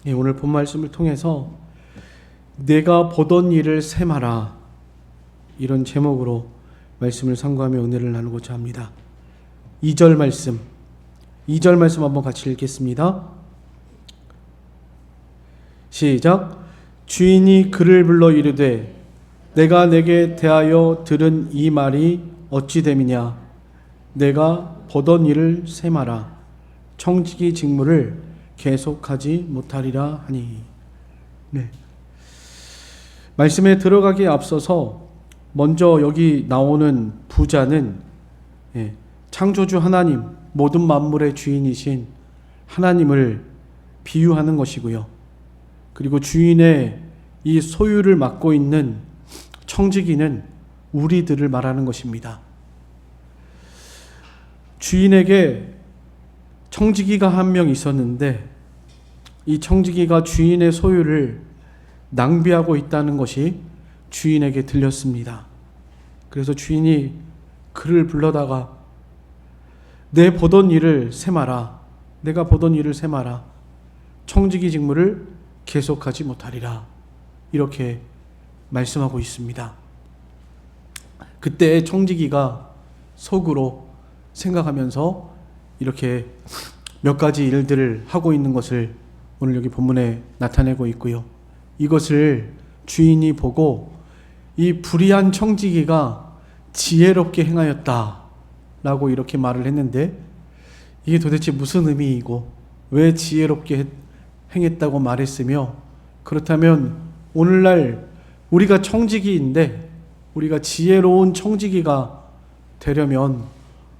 예, 오늘 본 말씀을 통해서 내가 보던 일을 셈하라, 이런 제목으로 말씀을 상고하며 은혜를 나누고자 합니다. 2절 말씀 한번 같이 읽겠습니다. 시작. 주인이 그를 불러 이르되 내가 내게 대하여 들은 이 말이 어찌 됨이냐. 내가 보던 일을 셈하라. 청지기 직무를 계속하지 못하리라 하니. 네. 말씀에 들어가기에 앞서서 먼저 여기 나오는 부자는 창조주 하나님, 모든 만물의 주인이신 하나님을 비유하는 것이고요. 그리고 주인의 이 소유를 맡고 있는 청지기는 우리들을 말하는 것입니다. 주인에게 청지기가 한 명 있었는데 이 청지기가 주인의 소유를 낭비하고 있다는 것이 주인에게 들렸습니다. 그래서 주인이 그를 불러다가 내 보던 일을 셈하라. 내가 보던 일을 셈하라. 청지기 직무를 계속하지 못하리라. 이렇게 말씀하고 있습니다. 그때 청지기가 속으로 생각하면서 이렇게 몇 가지 일들을 하고 있는 것을 오늘 여기 본문에 나타내고 있고요. 이것을 주인이 보고 이 불의한 청지기가 지혜롭게 행하였다 라고 이렇게 말을 했는데, 이게 도대체 무슨 의미이고 왜 지혜롭게 행했다고 말했으며, 그렇다면 오늘날 우리가 청지기인데 우리가 지혜로운 청지기가 되려면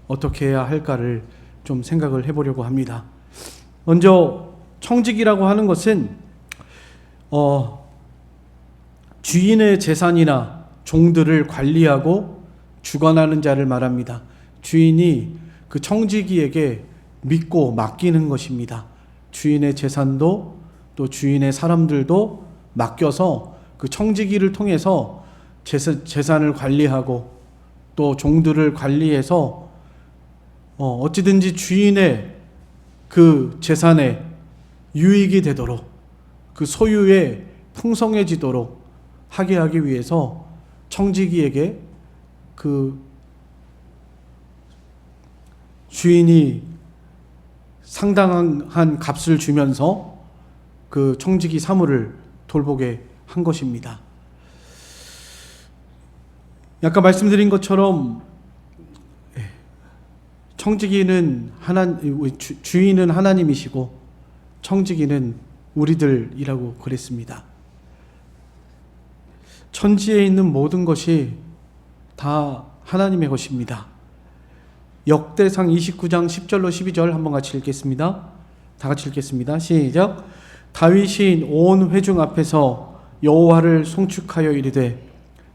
어떻게 해야 할까를 좀 생각을 해보려고 합니다. 먼저 청지기라고 하는 것은 주인의 재산이나 종들을 관리하고 주관하는 자를 말합니다. 주인이 그 청지기에게 믿고 맡기는 것입니다. 주인의 재산도 또 주인의 사람들도 맡겨서 그 청지기를 통해서 재산을 관리하고 또 종들을 관리해서 어찌든지 주인의 그 재산에 유익이 되도록, 그 소유에 풍성해지도록 하게 하기 위해서 청지기에게 그 주인이 상당한 값을 주면서 그 청지기 사무를 돌보게 한 것입니다. 아까 말씀드린 것처럼 청지기는 주인은 하나님이시고 청지기는 우리들이라고 그랬습니다. 천지에 있는 모든 것이 다 하나님의 것입니다. 역대상 29장 10절로 12절 한번 같이 읽겠습니다. 다 같이 읽겠습니다. 시작. 다윗이 온 회중 앞에서 여호와를 송축하여 이르되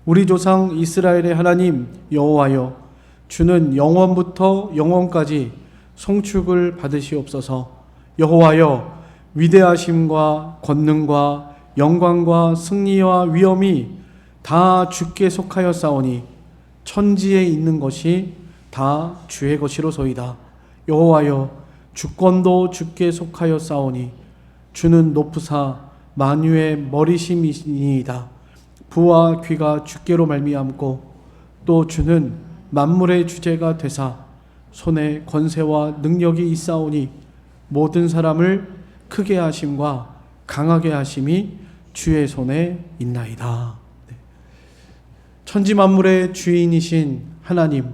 우리 조상 이스라엘의 하나님 여호와여, 주는 영원부터 영원까지 송축을 받으시옵소서. 여호와여, 위대하심과 권능과 영광과 승리와 위엄이 다 주께 속하였사오니 천지에 있는 것이 다 주의 것이로소이다. 여호와여, 주권도 주께 속하였사오니 주는 높으사 만유의 머리심이니이다. 부와 귀가 주께로 말미암고 또 주는 만물의 주제가 되사 손에 권세와 능력이 있사오니 모든 사람을 크게 하심과 강하게 하심이 주의 손에 있나이다. 천지 만물의 주인이신 하나님,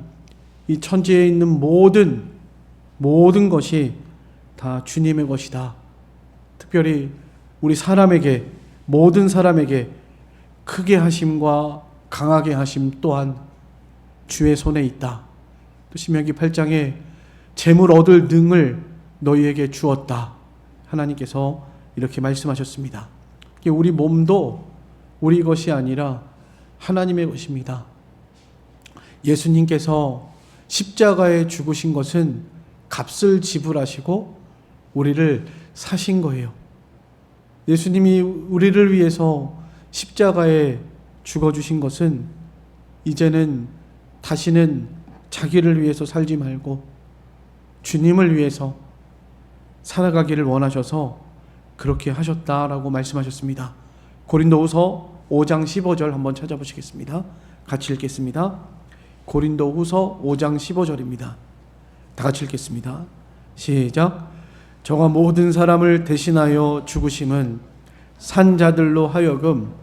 이 천지에 있는 모든 것이 다 주님의 것이다. 특별히 우리 사람에게, 모든 사람에게 크게 하심과 강하게 하심 또한 주의 손에 있다. 또 신명기 8장에 재물 얻을 능을 너희에게 주었다. 하나님께서 이렇게 말씀하셨습니다. 우리 몸도 우리 것이 아니라 하나님의 것입니다. 예수님께서 십자가에 죽으신 것은 값을 지불하시고 우리를 사신 거예요. 예수님이 우리를 위해서 십자가에 죽어주신 것은 이제는 다시는 자기를 위해서 살지 말고 주님을 위해서 살아가기를 원하셔서 그렇게 하셨다라고 말씀하셨습니다. 고린도후서 5장 15절 한번 찾아보시겠습니다. 같이 읽겠습니다. 고린도후서 5장 15절입니다. 다 같이 읽겠습니다. 시작. 저가 모든 사람을 대신하여 죽으심은 산자들로 하여금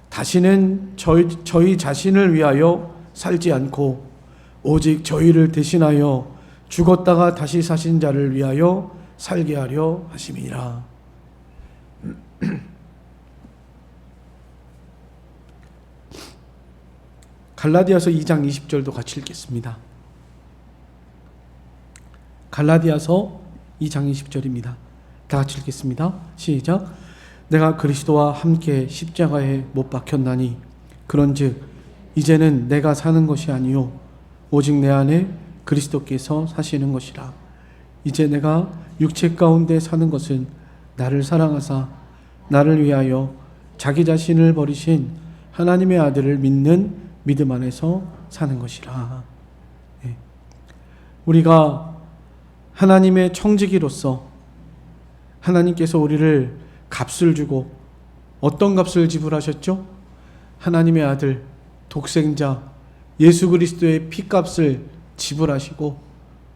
다시는 저희 자신을 위하여 살지 않고 오직 저희를 대신하여 죽었다가 다시 사신 자를 위하여 살게 하려 하심이니라. 갈라디아서 2장 20절도 같이 읽겠습니다. 갈라디아서 2장 20절입니다. 다 같이 읽겠습니다. 시작. 내가 그리스도와 함께 십자가에 못 박혔나니 그런즉 이제는 내가 사는 것이 아니요 오직 내 안에 그리스도께서 사시는 것이라. 이제 내가 육체 가운데 사는 것은 나를 사랑하사 나를 위하여 자기 자신을 버리신 하나님의 아들을 믿는 믿음 안에서 사는 것이라. 우리가 하나님의 청지기로서 하나님께서 우리를 값을 주고 어떤 값을 지불하셨죠? 하나님의 아들 독생자 예수 그리스도의 피값을 지불하시고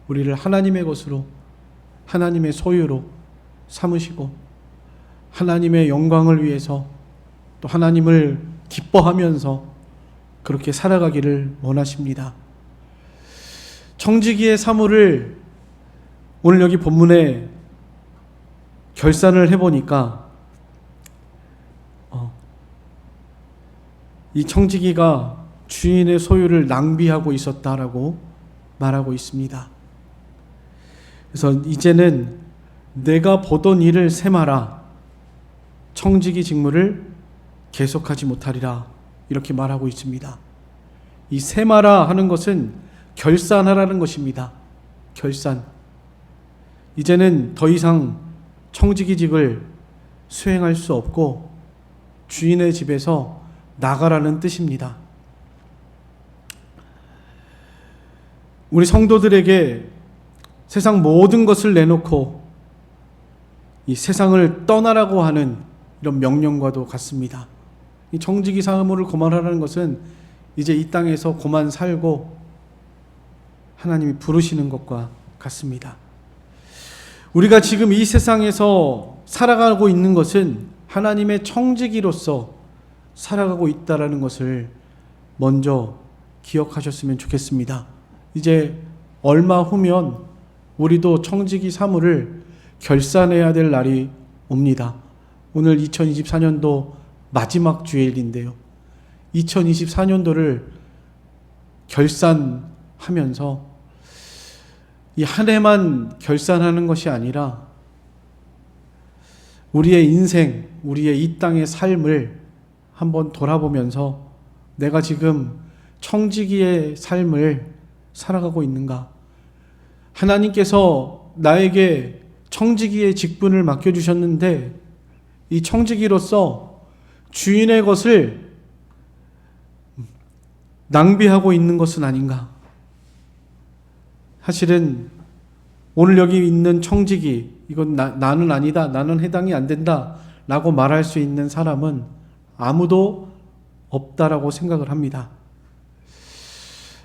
우리를 하나님의 것으로 하나님의 소유로 삼으시고 하나님의 영광을 위해서 또 하나님을 기뻐하면서 그렇게 살아가기를 원하십니다. 청지기의 사물을 오늘 여기 본문에 결산을 해보니까 이 청지기가 주인의 소유를 낭비하고 있었다라고 말하고 있습니다. 그래서 이제는 내가 보던 일을 셈하라 청지기 직무를 계속하지 못하리라 이렇게 말하고 있습니다. 이 셈하라 하는 것은 결산하라는 것입니다. 결산. 이제는 더 이상 청지기직을 수행할 수 없고 주인의 집에서 나가라는 뜻입니다. 우리 성도들에게 세상 모든 것을 내놓고 이 세상을 떠나라고 하는 이런 명령과도 같습니다. 이 청지기 사물을 고만하라는 것은 이제 이 땅에서 고만 살고 하나님이 부르시는 것과 같습니다. 우리가 지금 이 세상에서 살아가고 있는 것은 하나님의 청지기로서 살아가고 있다라는 것을 먼저 기억하셨으면 좋겠습니다. 이제 얼마 후면 우리도 청지기 사물을 결산해야 될 날이 옵니다. 오늘 2024년도 마지막 주일인데요. 2024년도를 결산하면서 이 한 해만 결산하는 것이 아니라 우리의 인생, 우리의 이 땅의 삶을 한번 돌아보면서 내가 지금 청지기의 삶을 살아가고 있는가? 하나님께서 나에게 청지기의 직분을 맡겨주셨는데 이 청지기로서 주인의 것을 낭비하고 있는 것은 아닌가? 사실은 오늘 여기 있는 청지기, 이건 나는 아니다, 나는 해당이 안 된다 라고 말할 수 있는 사람은 아무도 없다라고 생각을 합니다.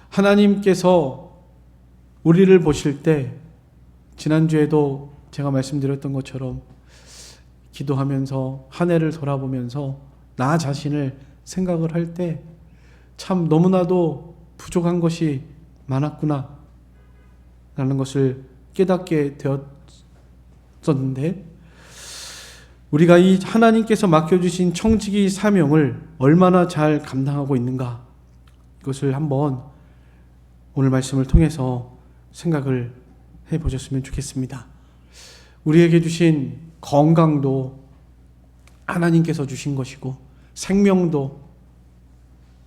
하나님께서 우리를 보실 때 지난주에도 제가 말씀드렸던 것처럼 기도하면서 한 해를 돌아보면서 나 자신을 생각을 할 때 참 너무나도 부족한 것이 많았구나 라는 것을 깨닫게 되었었는데 우리가 이 하나님께서 맡겨주신 청지기 사명을 얼마나 잘 감당하고 있는가 이것을 한번 오늘 말씀을 통해서 생각을 해보셨으면 좋겠습니다. 우리에게 주신 건강도 하나님께서 주신 것이고 생명도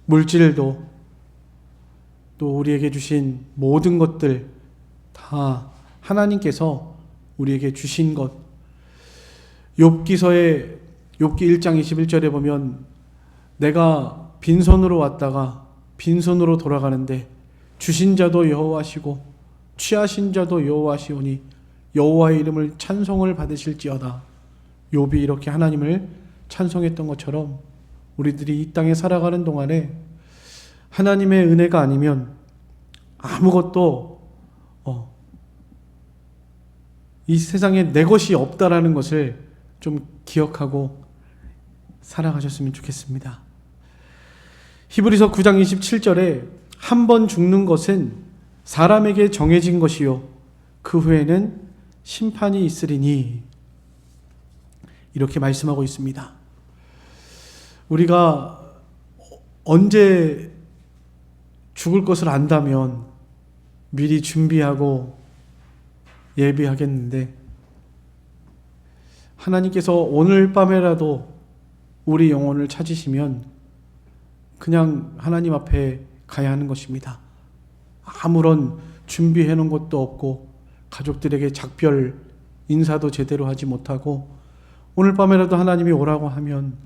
물질도 또 우리에게 주신 모든 것들 다 하나님께서 우리에게 주신 것. 욥기서의 욥기 1장 21절에 보면 내가 빈손으로 왔다가 빈손으로 돌아가는데 주신 자도 여호와시고 취하신 자도 여호와시오니 여호와의 이름을 찬송을 받으실지어다 욥이 이렇게 하나님을 찬송했던 것처럼 우리들이 이 땅에 살아가는 동안에 하나님의 은혜가 아니면 아무것도 이 세상에 내 것이 없다라는 것을 좀 기억하고 살아가셨으면 좋겠습니다. 히브리서 9장 27절에 한 번 죽는 것은 사람에게 정해진 것이요 그 후에는 심판이 있으리니 이렇게 말씀하고 있습니다. 우리가 언제 죽을 것을 안다면 미리 준비하고 예비하겠는데 하나님께서 오늘 밤에라도 우리 영혼을 찾으시면 그냥 하나님 앞에 가야 하는 것입니다. 아무런 준비해 놓은 것도 없고 가족들에게 작별 인사도 제대로 하지 못하고 오늘 밤에라도 하나님이 오라고 하면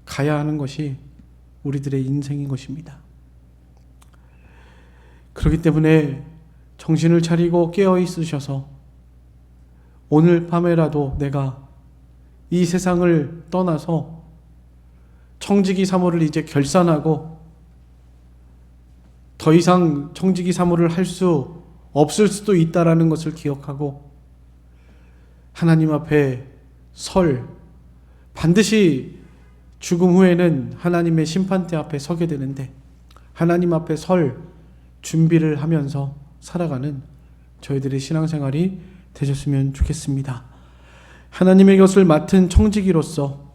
가야 하는 것이 우리들의 인생인 것입니다. 그렇기 때문에 정신을 차리고 깨어 있으셔서 오늘 밤에라도 내가 이 세상을 떠나서 청지기 사모를 이제 결산하고 더 이상 청지기 사모를 할 수 없을 수도 있다라는 것을 기억하고 하나님 앞에 반드시 죽음 후에는 하나님의 심판대 앞에 서게 되는데 하나님 앞에 준비를 하면서 살아가는 저희들의 신앙생활이 되셨으면 좋겠습니다. 하나님의 것을 맡은 청지기로서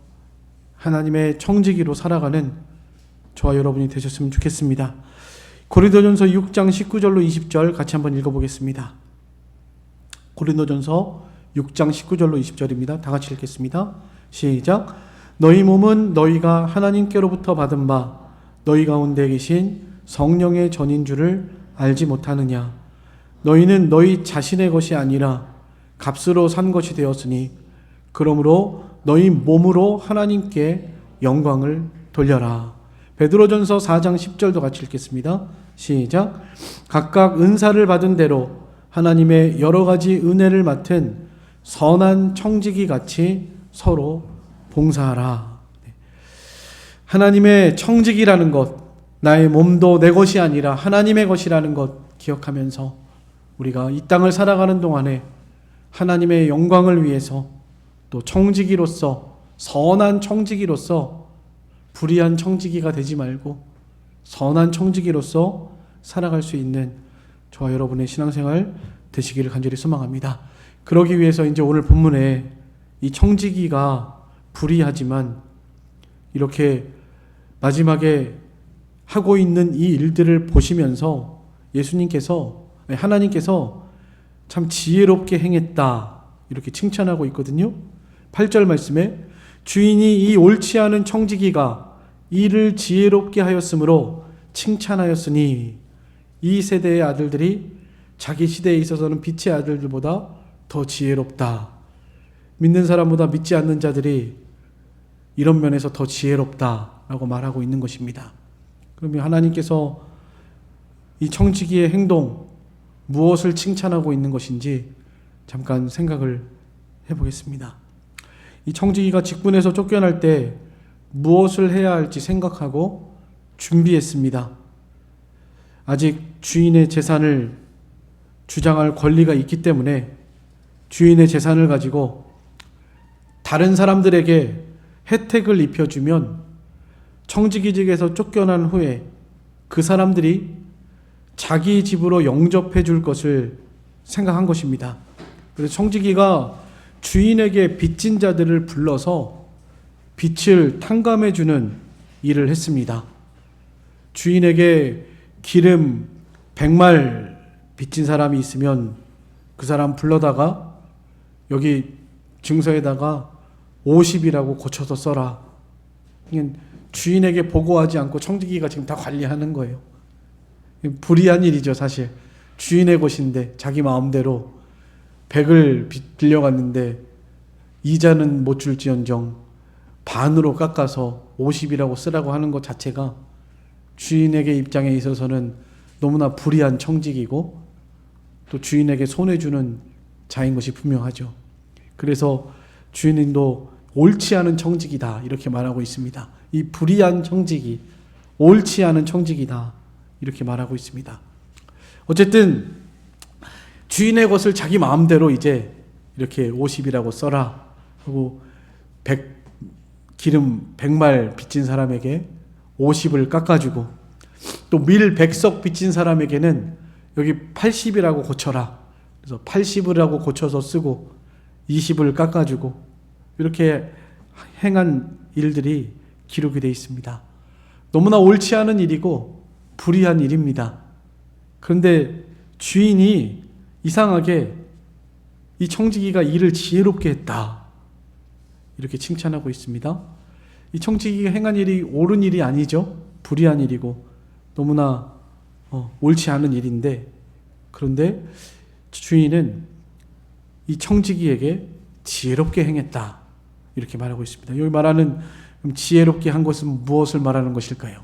하나님의 청지기로 살아가는 저와 여러분이 되셨으면 좋겠습니다. 고린도전서 6장 19절로 20절 같이 한번 읽어보겠습니다. 고린도전서 6장 19절로 20절입니다. 다 같이 읽겠습니다. 시작. 너희 몸은 너희가 하나님께로부터 받은 바 너희 가운데 계신 성령의 전인 줄을 알지 못하느냐. 너희는 너희 자신의 것이 아니라 값으로 산 것이 되었으니 그러므로 너희 몸으로 하나님께 영광을 돌려라. 베드로전서 4장 10절도 같이 읽겠습니다. 시작. 각각 은사를 받은 대로 하나님의 여러 가지 은혜를 맡은 선한 청지기 같이 서로 봉사하라. 하나님의 청지기라는 것, 나의 몸도 내 것이 아니라 하나님의 것이라는 것 기억하면서 우리가 이 땅을 살아가는 동안에 하나님의 영광을 위해서 또 청지기로서 선한 청지기로서 불의한 청지기가 되지 말고 선한 청지기로서 살아갈 수 있는 저와 여러분의 신앙생활 되시기를 간절히 소망합니다. 그러기 위해서 이제 오늘 본문에 이 청지기가 불의하지만 이렇게 마지막에 하고 있는 이 일들을 보시면서 하나님께서 참 지혜롭게 행했다 이렇게 칭찬하고 있거든요. 8절 말씀에 주인이 이 옳지 않은 청지기가 이를 지혜롭게 하였으므로 칭찬하였으니 이 세대의 아들들이 자기 시대에 있어서는 빛의 아들들보다 더 지혜롭다. 믿는 사람보다 믿지 않는 자들이 이런 면에서 더 지혜롭다라고 말하고 있는 것입니다. 그러면 하나님께서 이 청지기의 행동 무엇을 칭찬하고 있는 것인지 잠깐 생각을 해보겠습니다. 이 청지기가 직분에서 쫓겨날 때 무엇을 해야 할지 생각하고 준비했습니다. 아직 주인의 재산을 주장할 권리가 있기 때문에 주인의 재산을 가지고 다른 사람들에게 혜택을 입혀주면 청지기직에서 쫓겨난 후에 그 사람들이 자기 집으로 영접해 줄 것을 생각한 것입니다. 그래서 청지기가 주인에게 빚진 자들을 불러서 빚을 탕감해 주는 일을 했습니다. 주인에게 기름 100말 빚진 사람이 있으면 그 사람 불러다가 여기 증서에다가 50이라고 고쳐서 써라. 주인에게 보고하지 않고 청지기가 지금 다 관리하는 거예요. 불의한 일이죠, 사실. 주인의 것인데 자기 마음대로 100을 빌려갔는데 이자는 못 줄지언정 반으로 깎아서 50이라고 쓰라고 하는 것 자체가 주인에게 입장에 있어서는 너무나 불의한 청지기고 또 주인에게 손해주는 자인 것이 분명하죠. 그래서 주인도 옳지 않은 청지기다 이렇게 말하고 있습니다. 이 불의한 청지기, 옳지 않은 청지기다 이렇게 말하고 있습니다. 어쨌든 주인의 것을 자기 마음대로 이제 이렇게 50이라고 써라 하고 기름 100말 빚진 사람에게 50을 깎아주고 또 밀 100석 빚진 사람에게는 여기 80이라고 고쳐라. 그래서 80이라고 고쳐서 쓰고 20을 깎아주고 이렇게 행한 일들이 기록이 되어 있습니다. 너무나 옳지 않은 일이고 불의한 일입니다. 그런데 주인이 이상하게 이 청지기가 일을 지혜롭게 했다 이렇게 칭찬하고 있습니다. 이 청지기가 행한 일이 옳은 일이 아니죠. 불의한 일이고 너무나 옳지 않은 일인데, 그런데 주인은 이 청지기에게 지혜롭게 행했다 이렇게 말하고 있습니다. 여기 말하는 지혜롭게 한 것은 무엇을 말하는 것일까요?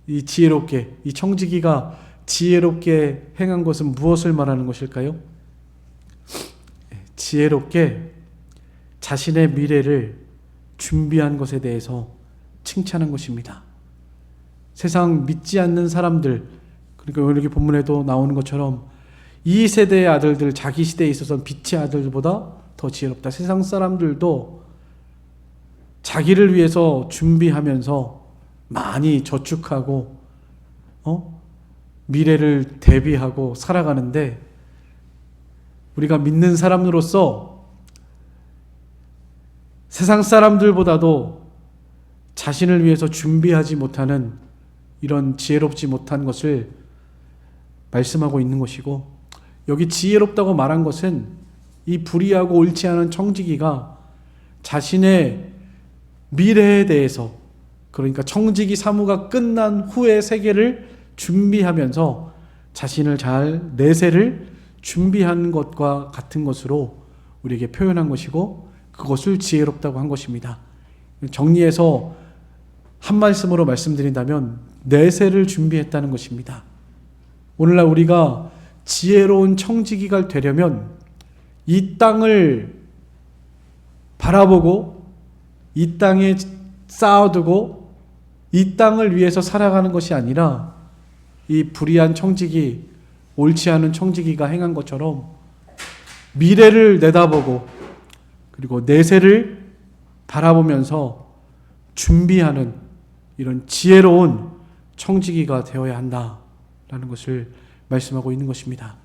이 지혜롭게, 이 청지기가 지혜롭게 행한 것은 무엇을 말하는 것일까요? 지혜롭게 자신의 미래를 준비한 것에 대해서 칭찬한 것입니다. 세상 믿지 않는 사람들, 그러니까 여기 본문에도 나오는 것처럼 이 세대의 아들들, 자기 시대에 있어서는 빛의 아들보다 더 지혜롭다. 세상 사람들도 자기를 위해서 준비하면서 많이 저축하고 미래를 대비하고 살아가는데, 우리가 믿는 사람으로서 세상 사람들보다도 자신을 위해서 준비하지 못하는 이런 지혜롭지 못한 것을 말씀하고 있는 것이고, 여기 지혜롭다고 말한 것은 이 불의하고 옳지 않은 청지기가 자신의 미래에 대해서, 그러니까 청지기 사무가 끝난 후의 세계를 준비하면서 자신을 잘 내세를 준비한 것과 같은 것으로 우리에게 표현한 것이고, 그것을 지혜롭다고 한 것입니다. 정리해서 한 말씀으로 말씀드린다면 내세를 준비했다는 것입니다. 오늘날 우리가 지혜로운 청지기가 되려면 이 땅을 바라보고 이 땅에 쌓아두고 이 땅을 위해서 살아가는 것이 아니라 이 불의한 청지기, 옳지 않은 청지기가 행한 것처럼 미래를 내다보고 그리고 내세를 바라보면서 준비하는 이런 지혜로운 청지기가 되어야 한다라는 것을 말씀하고 있는 것입니다.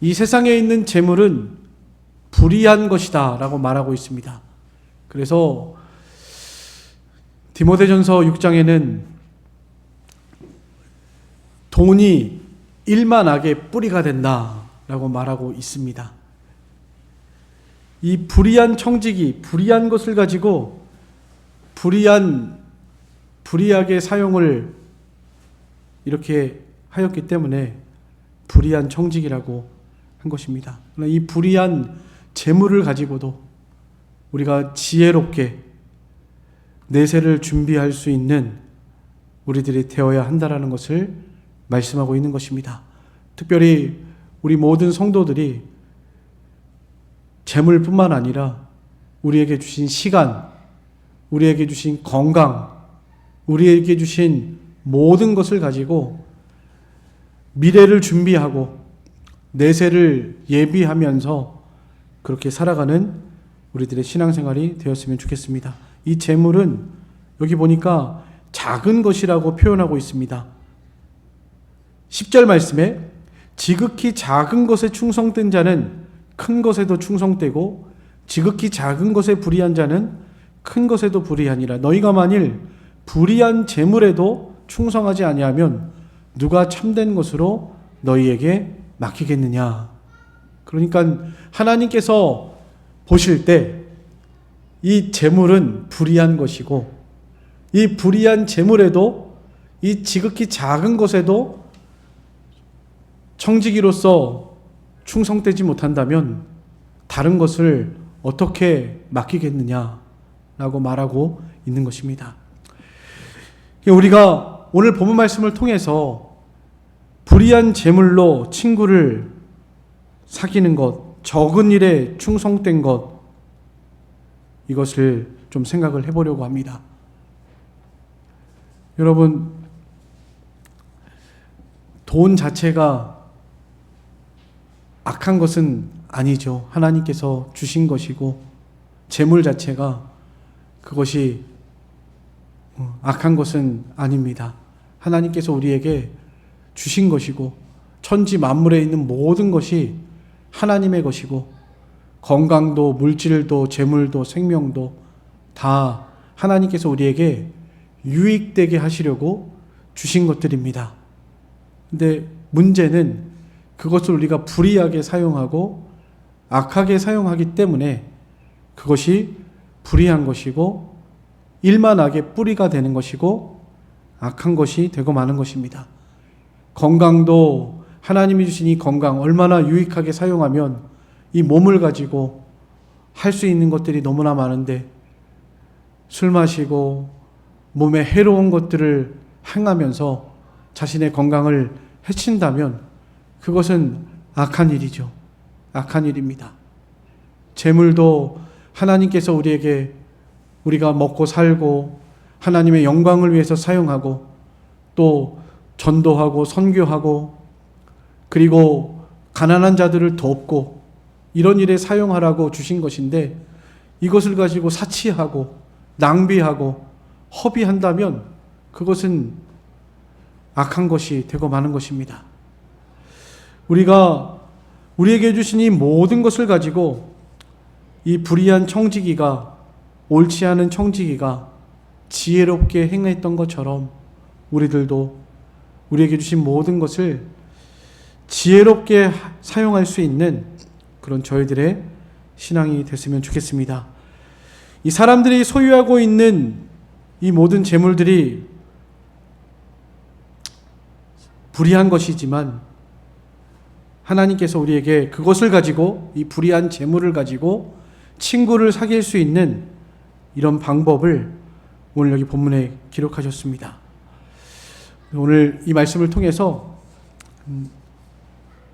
이 세상에 있는 재물은 불의한 것이다 라고 말하고 있습니다. 그래서 디모데전서 6장에는 돈이 일만하게 뿌리가 된다라고 말하고 있습니다. 이 불의한 청지기, 불의한 것을 가지고 불의하게 사용을 이렇게 하였기 때문에 불의한 청지기라고 한 것입니다. 그러나 이 불의한 재물을 가지고도 우리가 지혜롭게 내세를 준비할 수 있는 우리들이 되어야 한다라는 것을 말씀하고 있는 것입니다. 특별히 우리 모든 성도들이 재물뿐만 아니라 우리에게 주신 시간, 우리에게 주신 건강, 우리에게 주신 모든 것을 가지고 미래를 준비하고 내세를 예비하면서 그렇게 살아가는 우리들의 신앙생활이 되었으면 좋겠습니다. 이 재물은 여기 보니까 작은 것이라고 표현하고 있습니다. 10절 말씀에 지극히 작은 것에 충성된 자는 큰 것에도 충성되고 지극히 작은 것에 불의한 자는 큰 것에도 불의하니라. 너희가 만일 불의한 재물에도 충성하지 아니하면 누가 참된 것으로 너희에게 맡기겠느냐. 그러니까 하나님께서 보실 때 이 재물은 불의한 것이고 이 불의한 재물에도 이 지극히 작은 것에도 청지기로서 충성되지 못한다면 다른 것을 어떻게 맡기겠느냐라고 말하고 있는 것입니다. 우리가 오늘 본문 말씀을 통해서 불의한 재물로 친구를 사귀는 것, 적은 일에 충성된 것, 이것을 좀 생각을 해보려고 합니다. 여러분, 돈 자체가 악한 것은 아니죠. 하나님께서 주신 것이고, 재물 자체가 그것이 악한 것은 아닙니다. 하나님께서 우리에게 주신 것이고, 천지 만물에 있는 모든 것이 하나님의 것이고, 건강도 물질도 재물도 생명도 다 하나님께서 우리에게 유익되게 하시려고 주신 것들입니다. 근데 문제는 그것을 우리가 불의하게 사용하고 악하게 사용하기 때문에 그것이 불의한 것이고 일만하게 뿌리가 되는 것이고 악한 것이 되고 마는 것입니다. 건강도 하나님이 주신 이 건강 얼마나 유익하게 사용하면 이 몸을 가지고 할 수 있는 것들이 너무나 많은데 술 마시고 몸에 해로운 것들을 행하면서 자신의 건강을 해친다면 그것은 악한 일이죠. 악한 일입니다. 재물도 하나님께서 우리에게 우리가 먹고 살고 하나님의 영광을 위해서 사용하고 또 전도하고 선교하고 그리고 가난한 자들을 돕고 이런 일에 사용하라고 주신 것인데 이것을 가지고 사치하고 낭비하고 허비한다면 그것은 악한 것이 되고 마는 것입니다. 우리가 우리에게 주신 이 모든 것을 가지고 이 불의한 청지기가 옳지 않은 청지기가 지혜롭게 행했던 것처럼 우리들도 우리에게 주신 모든 것을 지혜롭게 사용할 수 있는 그런 저희들의 신앙이 됐으면 좋겠습니다. 이 사람들이 소유하고 있는 이 모든 재물들이 불의한 것이지만 하나님께서 우리에게 그것을 가지고 이 불의한 재물을 가지고 친구를 사귈 수 있는 이런 방법을 오늘 여기 본문에 기록하셨습니다. 오늘 이 말씀을 통해서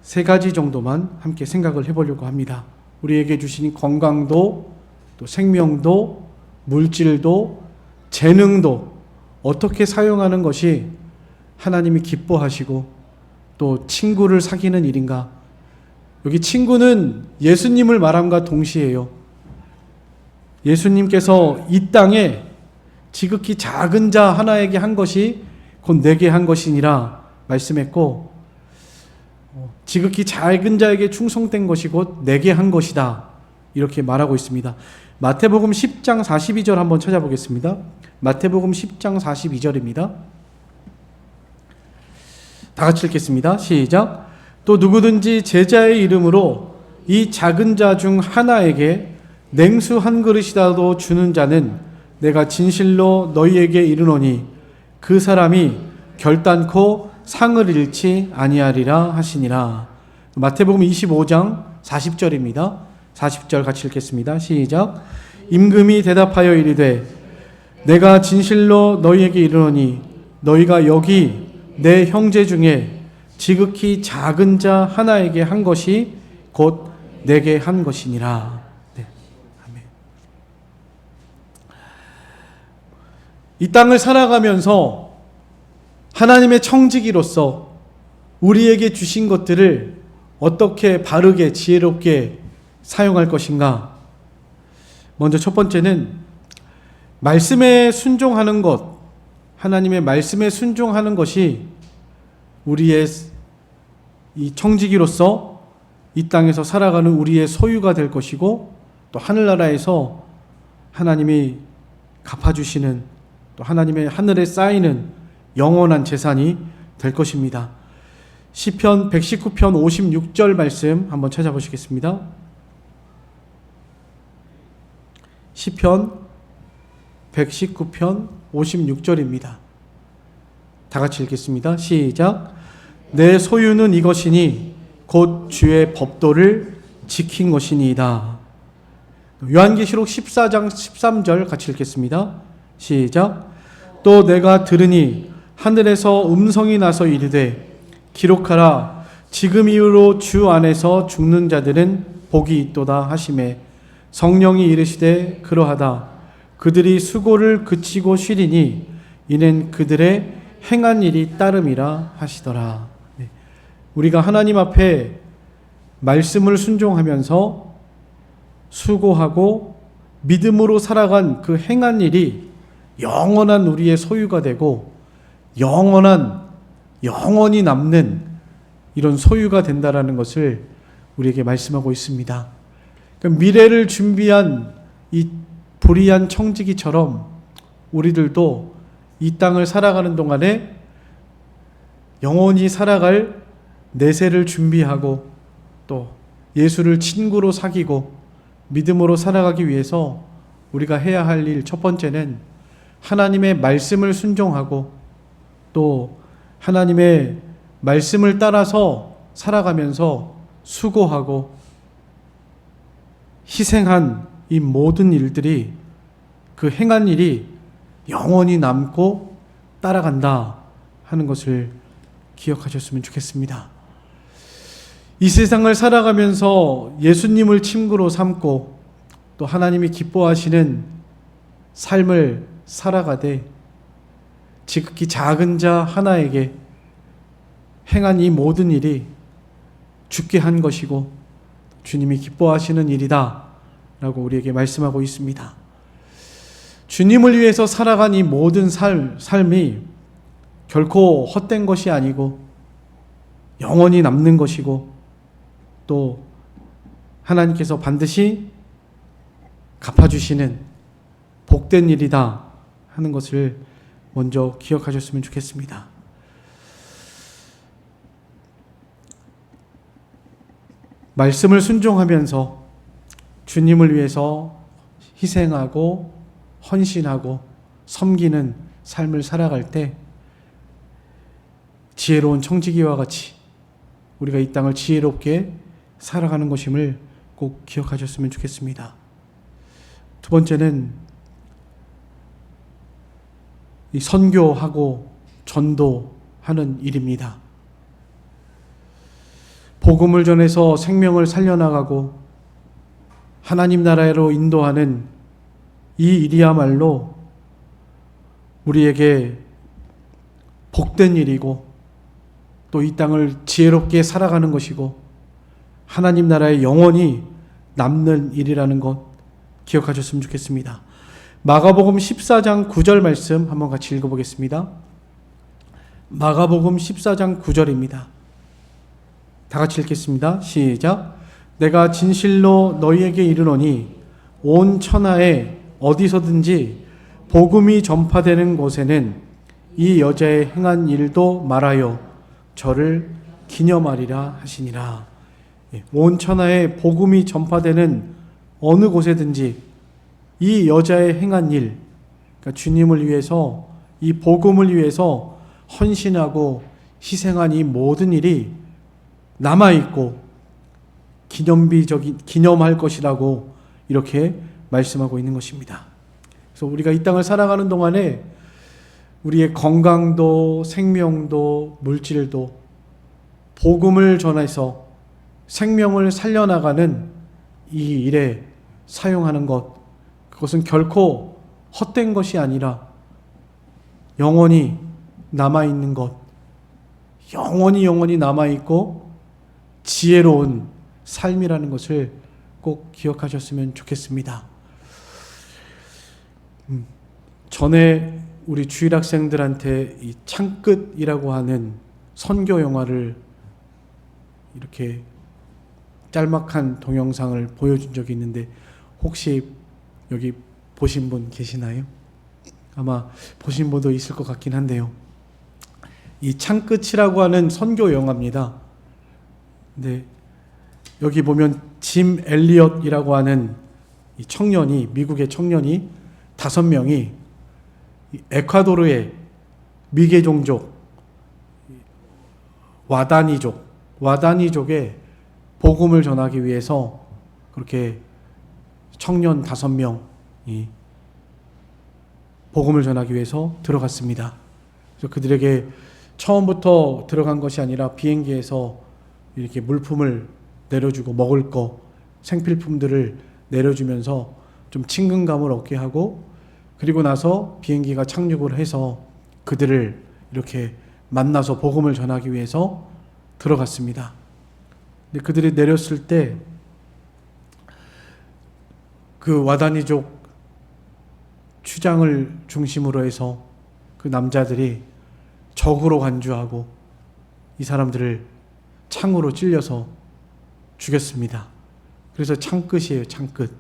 세 가지 정도만 함께 생각을 해보려고 합니다. 우리에게 주신 건강도 또 생명도 물질도 재능도 어떻게 사용하는 것이 하나님이 기뻐하시고 또 친구를 사귀는 일인가. 여기 친구는 예수님을 말함과 동시에요. 예수님께서 이 땅에 지극히 작은 자 하나에게 한 것이 곧 내게 한 것이니라 말씀했고 지극히 작은 자에게 충성된 것이 곧 내게 한 것이다 이렇게 말하고 있습니다. 마태복음 10장 42절 한번 찾아보겠습니다. 마태복음 10장 42절입니다. 다 같이 읽겠습니다. 시작. 또 누구든지 제자의 이름으로 이 작은 자 중 하나에게 냉수 한 그릇이라도 주는 자는 내가 진실로 너희에게 이르노니 그 사람이 결단코 상을 잃지 아니하리라 하시니라. 마태복음 25장 40절입니다. 40절 같이 읽겠습니다. 시작. 임금이 대답하여 이르되 내가 진실로 너희에게 이르노니 너희가 여기 내 형제 중에 지극히 작은 자 하나에게 한 것이 곧 내게 한 것이니라. 네. 아멘. 이 땅을 살아가면서 하나님의 청지기로서 우리에게 주신 것들을 어떻게 바르게 지혜롭게 사용할 것인가. 먼저 첫 번째는 말씀에 순종하는 것, 하나님의 말씀에 순종하는 것이 우리의 이 청지기로서 이 땅에서 살아가는 우리의 소유가 될 것이고 또 하늘나라에서 하나님이 갚아주시는 또 하나님의 하늘에 쌓이는 영원한 재산이 될 것입니다. 시편 119편 56절 말씀 한번 찾아보시겠습니다. 시편 119편 56절입니다. 다 같이 읽겠습니다. 시작. 내 소유는 이것이니 곧 주의 법도를 지킨 것이니이다. 요한계시록 14장 13절 같이 읽겠습니다. 시작. 또 내가 들으니 하늘에서 음성이 나서 이르되 기록하라 지금 이후로 주 안에서 죽는 자들은 복이 있도다 하시매 성령이 이르시되 그러하다. 그들이 수고를 그치고 쉬리니 이는 그들의 행한 일이 따름이라 하시더라. 우리가 하나님 앞에 말씀을 순종하면서 수고하고 믿음으로 살아간 그 행한 일이 영원한 우리의 소유가 되고 영원히 남는 이런 소유가 된다라는 것을 우리에게 말씀하고 있습니다. 그러니까 미래를 준비한 이 불의한 청지기처럼 우리들도 이 땅을 살아가는 동안에 영원히 살아갈 내세를 준비하고 또 예수를 친구로 사귀고 믿음으로 살아가기 위해서 우리가 해야 할 일 첫 번째는 하나님의 말씀을 순종하고 또 하나님의 말씀을 따라서 살아가면서 수고하고 희생한 이 모든 일들이 그 행한 일이 영원히 남고 따라간다 하는 것을 기억하셨으면 좋겠습니다. 이 세상을 살아가면서 예수님을 친구로 삼고 또 하나님이 기뻐하시는 삶을 살아가되 지극히 작은 자 하나에게 행한 이 모든 일이 죽게 한 것이고 주님이 기뻐하시는 일이다 라고 우리에게 말씀하고 있습니다. 주님을 위해서 살아간 이 모든 삶이 결코 헛된 것이 아니고 영원히 남는 것이고 또 하나님께서 반드시 갚아주시는 복된 일이다 하는 것을 먼저 기억하셨으면 좋겠습니다. 말씀을 순종하면서 주님을 위해서 희생하고 헌신하고 섬기는 삶을 살아갈 때 지혜로운 청지기와 같이 우리가 이 땅을 지혜롭게 살아가는 것임을 꼭 기억하셨으면 좋겠습니다. 두 번째는 이 선교하고 전도하는 일입니다. 복음을 전해서 생명을 살려나가고 하나님 나라로 인도하는 이 일이야말로 우리에게 복된 일이고 또 이 땅을 지혜롭게 살아가는 것이고 하나님 나라에 영원히 남는 일이라는 것 기억하셨으면 좋겠습니다. 마가복음 14장 9절 말씀 한번 같이 읽어보겠습니다. 마가복음 14장 9절입니다. 다 같이 읽겠습니다. 시작. 내가 진실로 너희에게 이르노니 온 천하에 어디서든지 복음이 전파되는 곳에는 이 여자의 행한 일도 말하여 저를 기념하리라 하시니라. 온 천하에 복음이 전파되는 어느 곳에든지 이 여자의 행한 일, 그러니까 주님을 위해서 이 복음을 위해서 헌신하고 희생한 이 모든 일이 남아있고 기념할 것이라고 이렇게 말씀하고 있는 것입니다. 그래서 우리가 이 땅을 살아가는 동안에 우리의 건강도 생명도 물질도 복음을 전해서 생명을 살려나가는 이 일에 사용하는 것, 그것은 결코 헛된 것이 아니라 영원히 남아있는 것, 영원히 남아있고 지혜로운 삶이라는 것을 꼭 기억하셨으면 좋겠습니다. 전에 우리 주일학생들한테 이 창끝이라고 하는 선교 영화를 이렇게 짤막한 동영상을 보여준 적이 있는데 혹시 여기 보신 분 계시나요? 아마 보신 분도 있을 것 같긴 한데요. 이 창끝이라고 하는 선교 영화입니다. 근데 여기 보면 짐 엘리엇이라고 하는 이 청년이, 미국의 청년이 5명이 에콰도르의 미개종족 와다니족에 복음을 전하기 위해서 그렇게 청년 5명이 복음을 전하기 위해서 들어갔습니다. 그래서 그들에게 처음부터 들어간 것이 아니라 비행기에서 이렇게 물품을 내려주고 먹을 거, 생필품들을 내려주면서 좀 친근감을 얻게 하고, 그리고 나서 비행기가 착륙을 해서 그들을 이렇게 만나서 복음을 전하기 위해서 들어갔습니다. 근데 그들이 내렸을 때 그 와다니족 추장을 중심으로 해서 그 남자들이 적으로 간주하고 이 사람들을 창으로 찔려서 죽였습니다. 그래서 창끝이에요. 창끝.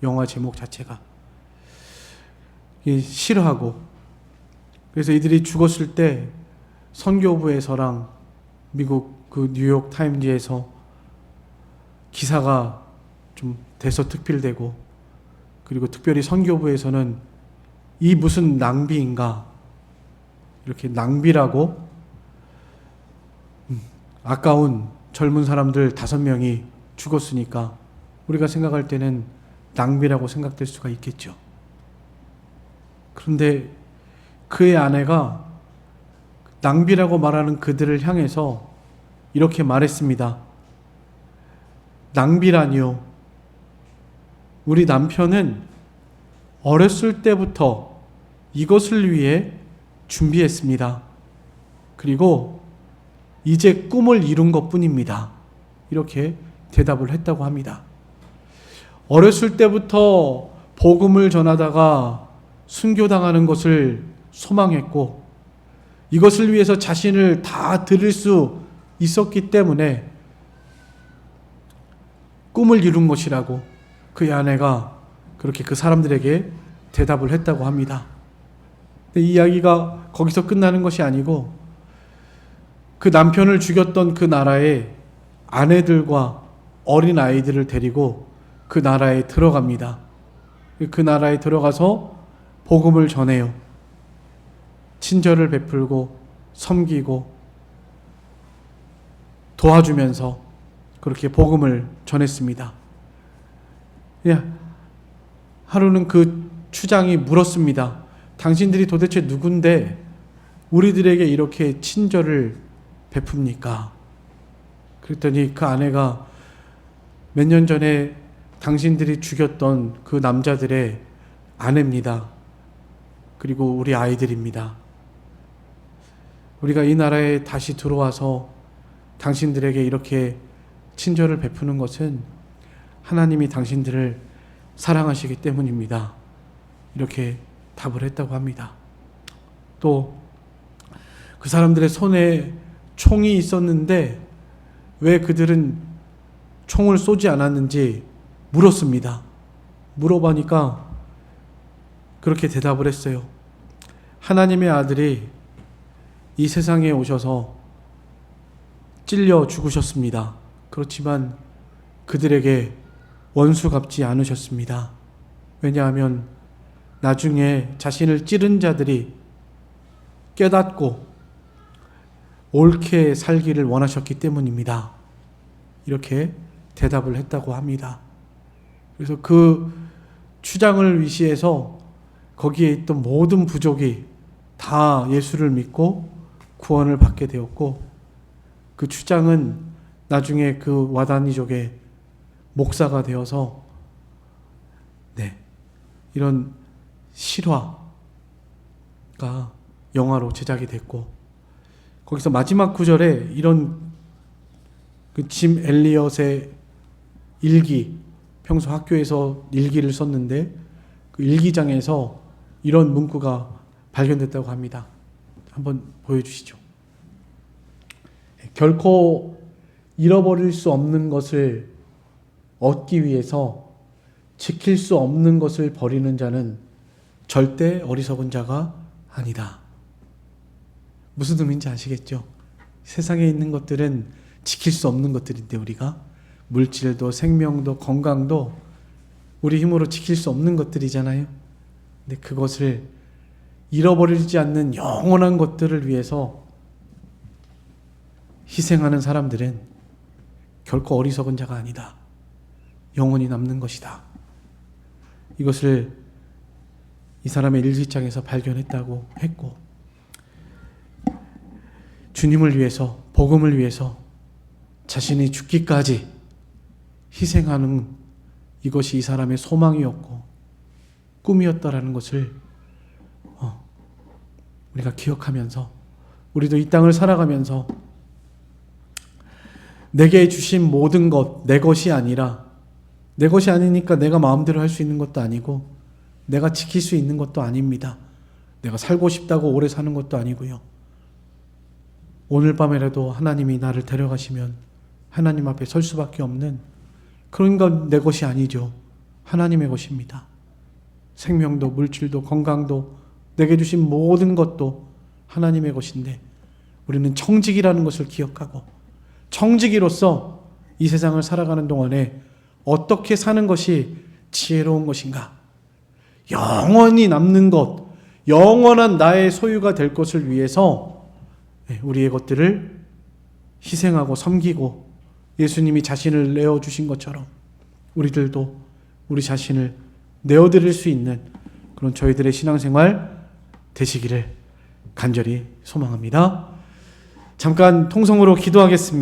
영화 제목 자체가 싫어하고, 그래서 이들이 죽었을 때 선교부에서랑 미국 그 뉴욕 타임즈에서 기사가 좀 대서특필되고, 그리고 특별히 선교부에서는 이 무슨 낭비인가, 이렇게 낭비라고 아까운 젊은 사람들 5명이 죽었으니까 우리가 생각할 때는 낭비라고 생각될 수가 있겠죠. 그런데 그의 아내가 낭비라고 말하는 그들을 향해서 이렇게 말했습니다. 낭비라니요. 우리 남편은 어렸을 때부터 이것을 위해 준비했습니다. 그리고 이제 꿈을 이룬 것뿐입니다. 이렇게 대답을 했다고 합니다. 어렸을 때부터 복음을 전하다가 순교당하는 것을 소망했고, 이것을 위해서 자신을 다 드릴 수 있었기 때문에 꿈을 이룬 것이라고 그의 아내가 그렇게 그 사람들에게 대답을 했다고 합니다. 근데 이 이야기가 거기서 끝나는 것이 아니고, 그 남편을 죽였던 그 나라의 아내들과 어린 아이들을 데리고 그 나라에 들어갑니다. 그 나라에 들어가서 복음을 전해요. 친절을 베풀고 섬기고 도와주면서 그렇게 복음을 전했습니다. 하루는 그 추장이 물었습니다. 당신들이 도대체 누군데 우리들에게 이렇게 친절을 베풉니까? 그랬더니 그 아내가 몇 년 전에 당신들이 죽였던 그 남자들의 아내입니다. 그리고 우리 아이들입니다. 우리가 이 나라에 다시 들어와서 당신들에게 이렇게 친절을 베푸는 것은 하나님이 당신들을 사랑하시기 때문입니다. 이렇게 답을 했다고 합니다. 또 그 사람들의 손에 총이 있었는데 왜 그들은 총을 쏘지 않았는지 물었습니다. 물어보니까 그렇게 대답을 했어요. 하나님의 아들이 이 세상에 오셔서 찔려 죽으셨습니다. 그렇지만 그들에게 원수 갚지 않으셨습니다. 왜냐하면 나중에 자신을 찌른 자들이 깨닫고 옳게 살기를 원하셨기 때문입니다. 이렇게 대답을 했다고 합니다. 그래서 그 추장을 위시해서 거기에 있던 모든 부족이 다 예수를 믿고 구원을 받게 되었고, 그 추장은 나중에 그 와다니족의 목사가 되어서 이런 실화가 영화로 제작이 됐고, 거기서 마지막 구절에 이런 그 짐 엘리엇의 일기, 평소 학교에서 일기를 썼는데 그 일기장에서 이런 문구가 발견됐다고 합니다. 한번 보여주시죠. 결코 잃어버릴 수 없는 것을 얻기 위해서 지킬 수 없는 것을 버리는 자는 절대 어리석은 자가 아니다. 무슨 의미인지 아시겠죠? 세상에 있는 것들은 지킬 수 없는 것들인데, 우리가 물질도 생명도 건강도 우리 힘으로 지킬 수 없는 것들이잖아요. 근데 그것을 잃어버리지 않는 영원한 것들을 위해서 희생하는 사람들은 결코 어리석은 자가 아니다. 영원히 남는 것이다. 이것을 이 사람의 일기장에서 발견했다고 했고, 주님을 위해서, 복음을 위해서 자신이 죽기까지 희생하는 이것이 이 사람의 소망이었고 꿈이었다라는 것을 우리가 기억하면서 우리도 이 땅을 살아가면서 내게 주신 모든 것, 내 것이 아니라 내 것이 아니니까 내가 마음대로 할 수 있는 것도 아니고 내가 지킬 수 있는 것도 아닙니다. 내가 살고 싶다고 오래 사는 것도 아니고요. 오늘 밤에라도 하나님이 나를 데려가시면 하나님 앞에 설 수밖에 없는 그런 건 내 것이 아니죠. 하나님의 것입니다. 생명도 물질도 건강도 내게 주신 모든 것도 하나님의 것인데 우리는 청지기라는 것을 기억하고 청지기로서 이 세상을 살아가는 동안에 어떻게 사는 것이 지혜로운 것인가? 영원히 남는 것, 영원한 나의 소유가 될 것을 위해서 우리의 것들을 희생하고 섬기고 예수님이 자신을 내어주신 것처럼 우리들도 우리 자신을 내어드릴 수 있는 그런 저희들의 신앙생활 되시기를 간절히 소망합니다. 잠깐 통성으로 기도하겠습니다.